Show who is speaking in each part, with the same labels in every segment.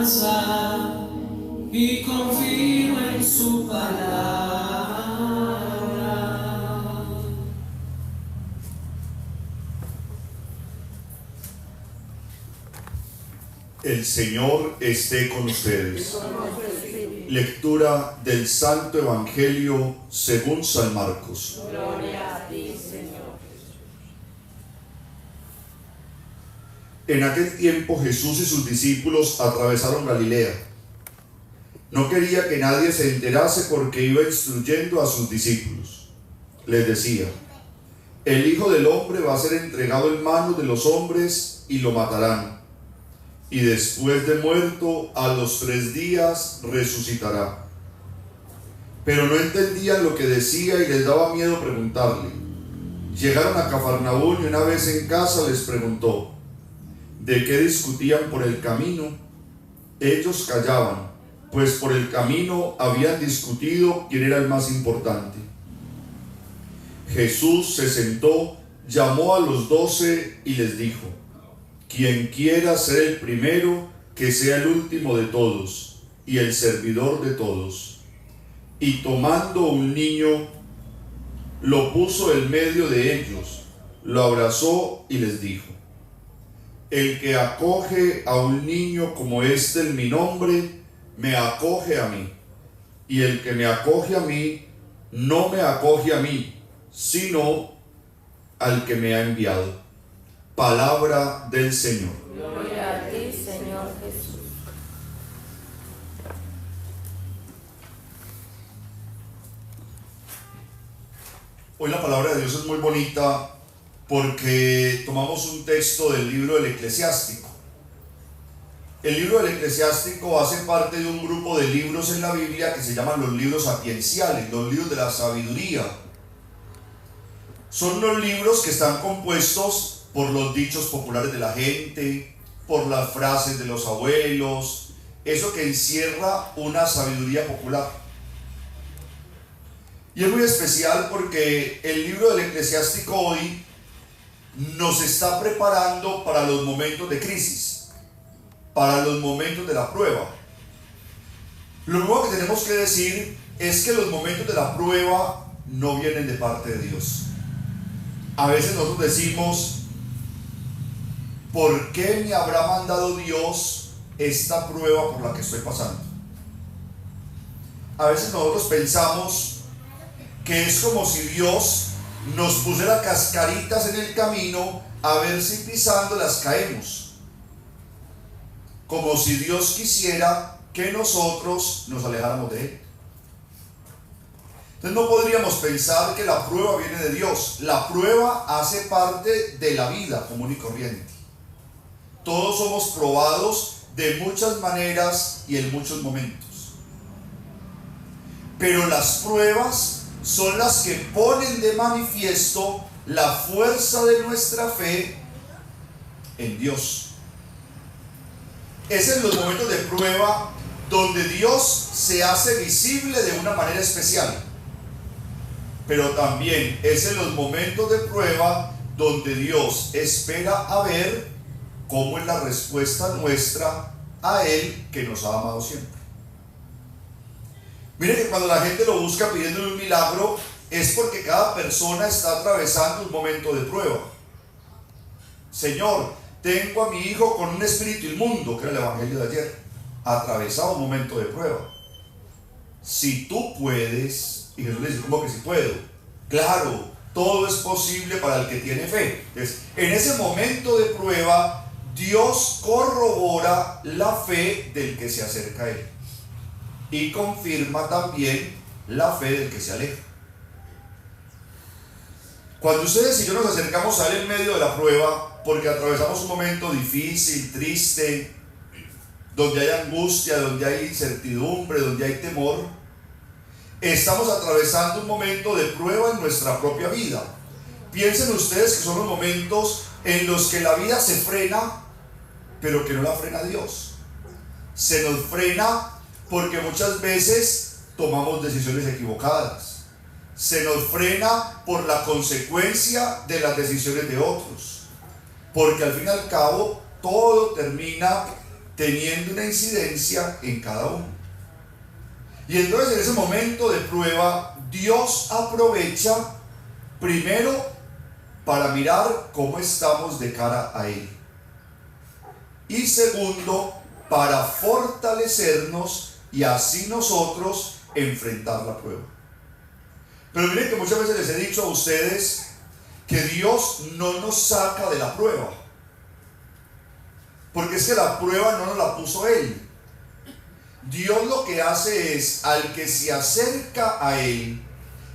Speaker 1: esperanza y confío en su palabra.
Speaker 2: El Señor esté con ustedes. Lectura del Santo Evangelio según San Marcos.
Speaker 3: Gloria a ti, Señor.
Speaker 2: En aquel tiempo Jesús y sus discípulos atravesaron Galilea. No quería que nadie se enterase porque iba instruyendo a sus discípulos. Les decía: el Hijo del Hombre va a ser entregado en manos de los hombres y lo matarán. Y después de muerto, a los 3 días resucitará. Pero no entendían lo que decía y les daba miedo preguntarle. Llegaron a Cafarnaúm y una vez en casa les preguntó: ¿de qué discutían por el camino? Ellos callaban, pues por el camino habían discutido quién era el más importante. Jesús se sentó, llamó a los 12 y les dijo: quien quiera ser el primero, que sea el último de todos y el servidor de todos. Y tomando un niño, lo puso en medio de ellos, lo abrazó y les dijo: el que acoge a un niño como este en mi nombre, me acoge a mí. Y el que me acoge a mí, no me acoge a mí, sino al que me ha enviado. Palabra del Señor.
Speaker 3: Gloria a ti, Señor Jesús.
Speaker 2: Hoy la palabra de Dios es muy bonita porque tomamos un texto del libro del Eclesiástico. El libro del Eclesiástico hace parte de un grupo de libros en la Biblia que se llaman los libros sapienciales, los libros de la sabiduría. Son los libros que están compuestos por los dichos populares de la gente, por las frases de los abuelos, eso que encierra una sabiduría popular. Y es muy especial porque el libro del Eclesiástico hoy nos está preparando para los momentos de crisis, para los momentos de la prueba. Lo nuevo que tenemos que decir es que los momentos de la prueba no vienen de parte de Dios. A veces nosotros decimos: ¿por qué me habrá mandado Dios esta prueba por la que estoy pasando? A veces nosotros pensamos que es como si Dios nos pusiera cascaritas en el camino a ver si pisándolas caemos. Como si Dios quisiera que nosotros nos alejáramos de Él. Entonces no podríamos pensar que la prueba viene de Dios. La prueba hace parte de la vida común y corriente. Todos somos probados de muchas maneras y en muchos momentos. Pero las pruebas son las que ponen de manifiesto la fuerza de nuestra fe en Dios. Es en los momentos de prueba donde Dios se hace visible de una manera especial. Pero también es en los momentos de prueba donde Dios espera a ver cómo es la respuesta nuestra a Él, que nos ha amado siempre. Mire que cuando la gente lo busca pidiéndole un milagro, es porque cada persona está atravesando un momento de prueba. Señor, tengo a mi hijo con un espíritu inmundo, que era el evangelio de ayer, atravesado un momento de prueba. Si tú puedes, y Jesús le dice: ¿cómo que si puedo? Claro, todo es posible para el que tiene fe. Entonces, en ese momento de prueba, Dios corrobora la fe del que se acerca a Él y confirma también la fe del que se aleja. Cuando ustedes y yo nos acercamos a Él en medio de la prueba, porque atravesamos un momento difícil, triste, donde hay angustia, donde hay incertidumbre, donde hay temor, estamos atravesando un momento de prueba en nuestra propia vida. Piensen ustedes que son los momentos en los que la vida se frena, pero que no la frena Dios. Se nos frena porque muchas veces tomamos decisiones equivocadas. Se nos frena por la consecuencia de las decisiones de otros. Porque al fin y al cabo todo termina teniendo una incidencia en cada uno. Y entonces en ese momento de prueba, Dios aprovecha primero para mirar cómo estamos de cara a Él. Y segundo, para fortalecernos y así nosotros enfrentar la prueba. Pero miren que muchas veces les he dicho a ustedes que Dios no nos saca de la prueba. Porque es que la prueba no nos la puso Él. Dios lo que hace es, al que se acerca a Él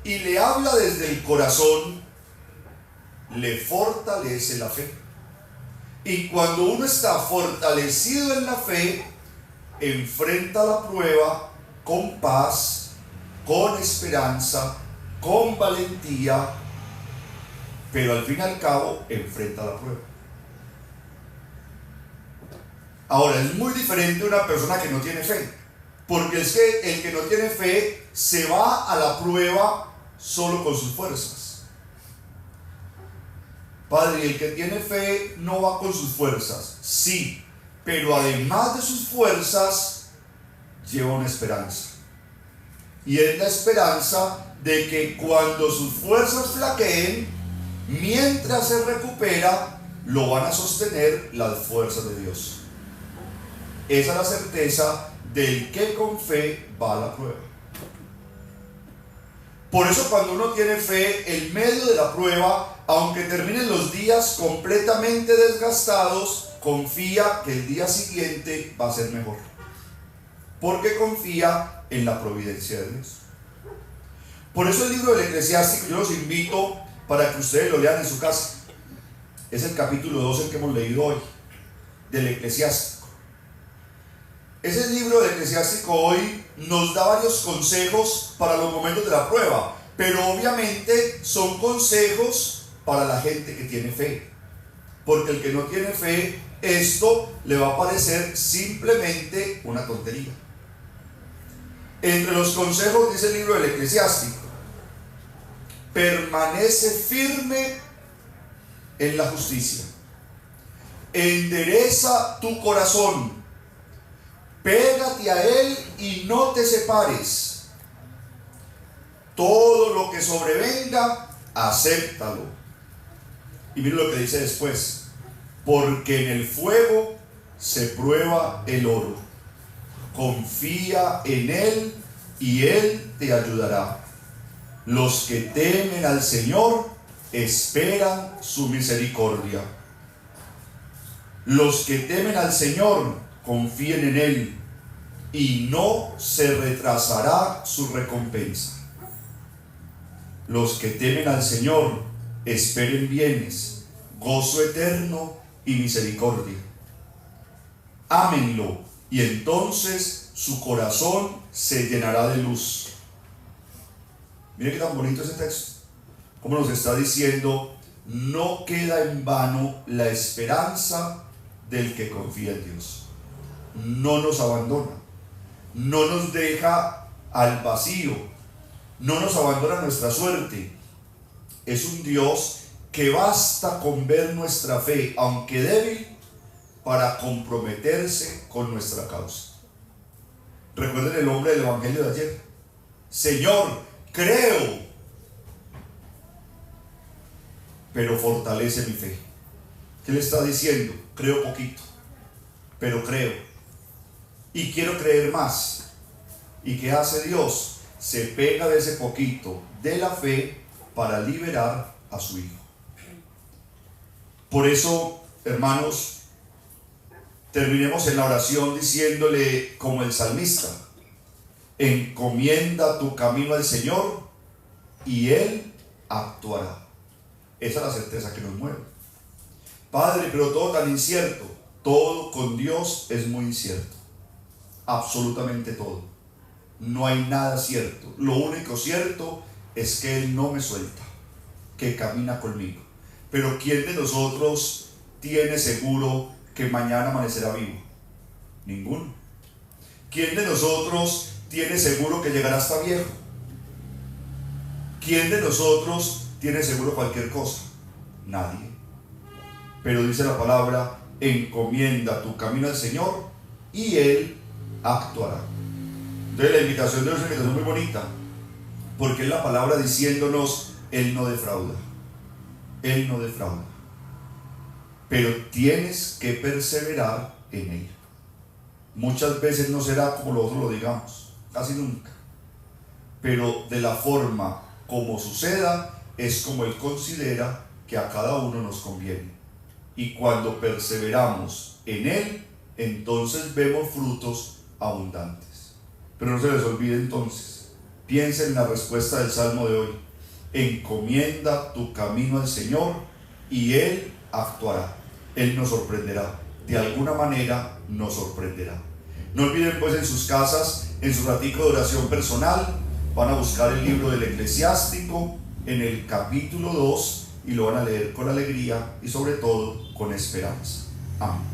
Speaker 2: y le habla desde el corazón, le fortalece la fe. Y cuando uno está fortalecido en la fe, enfrenta la prueba con paz, con esperanza, con valentía, pero al fin y al cabo enfrenta la prueba. Ahora, es muy diferente una persona que no tiene fe, porque es que el que no tiene fe se va a la prueba solo con sus fuerzas. Padre, el que tiene fe no va con sus fuerzas, sí, pero además de sus fuerzas lleva una esperanza. Y es la esperanza de que cuando sus fuerzas flaqueen, mientras se recupera, lo van a sostener las fuerzas de Dios. Esa es la certeza del que con fe va a la prueba. Por eso cuando uno tiene fe, en medio de la prueba, aunque terminen los días completamente desgastados, confía que el día siguiente va a ser mejor. Porque confía en la providencia de Dios. Por eso el libro del Eclesiástico, yo los invito para que ustedes lo lean en su casa. Es el capítulo 12 el que hemos leído hoy, del Eclesiástico. Ese libro del Eclesiástico hoy nos da varios consejos para los momentos de la prueba, pero obviamente son consejos para la gente que tiene fe. Porque el que no tiene fe, esto le va a parecer simplemente una tontería. Entre los consejos dice el libro del Eclesiástico: permanece firme en la justicia, endereza tu corazón, pégate a él y no te separes. Todo lo que sobrevenga, acéptalo. Y miren lo que dice después: porque en el fuego se prueba el oro. Confía en él y él te ayudará. Los que temen al Señor esperan su misericordia. Los que temen al Señor confíen en él y no se retrasará su recompensa. Los que temen al Señor esperen bienes, gozo eterno y misericordia. Ámenlo y entonces su corazón se llenará de luz. Miren qué tan bonito ese texto. Como nos está diciendo, no queda en vano la esperanza del que confía en Dios. No nos abandona, no nos deja al vacío, no nos abandona nuestra suerte. Es un Dios que basta con ver nuestra fe, aunque débil, para comprometerse con nuestra causa. Recuerden el hombre del evangelio de ayer: Señor, creo, pero fortalece mi fe. ¿Qué le está diciendo? Creo poquito, pero creo. Y quiero creer más. ¿Y qué hace Dios? Se pega de ese poquito de la fe para liberar a su hijo. Por eso, hermanos, terminemos en la oración diciéndole como el salmista: encomienda tu camino al Señor y Él actuará. Esa es la certeza que nos mueve. Padre, pero todo tan incierto. Todo con Dios es muy incierto. Absolutamente todo. No hay nada cierto. Lo único cierto es que Él no me suelta, que camina conmigo. Pero ¿quién de nosotros tiene seguro que mañana amanecerá vivo? Ninguno. ¿Quién de nosotros tiene seguro que llegará hasta viejo? ¿Quién de nosotros tiene seguro cualquier cosa? Nadie. Pero dice la palabra: encomienda tu camino al Señor y Él actuará. Entonces la invitación de hoy es una invitación muy bonita, porque es la palabra diciéndonos: Él no defrauda, Él no defrauda, pero tienes que perseverar en Él. Muchas veces no será como nosotros lo digamos, casi nunca, pero de la forma como suceda es como Él considera que a cada uno nos conviene. Y cuando perseveramos en Él, entonces vemos frutos abundantes. Pero no se les olvide entonces, piensen en la respuesta del Salmo de hoy: encomienda tu camino al Señor y Él actuará, Él nos sorprenderá, de alguna manera nos sorprenderá. No olviden pues en sus casas, en su ratico de oración personal, van a buscar el libro del Eclesiástico en el capítulo 2 y lo van a leer con alegría y sobre todo con esperanza. Amén.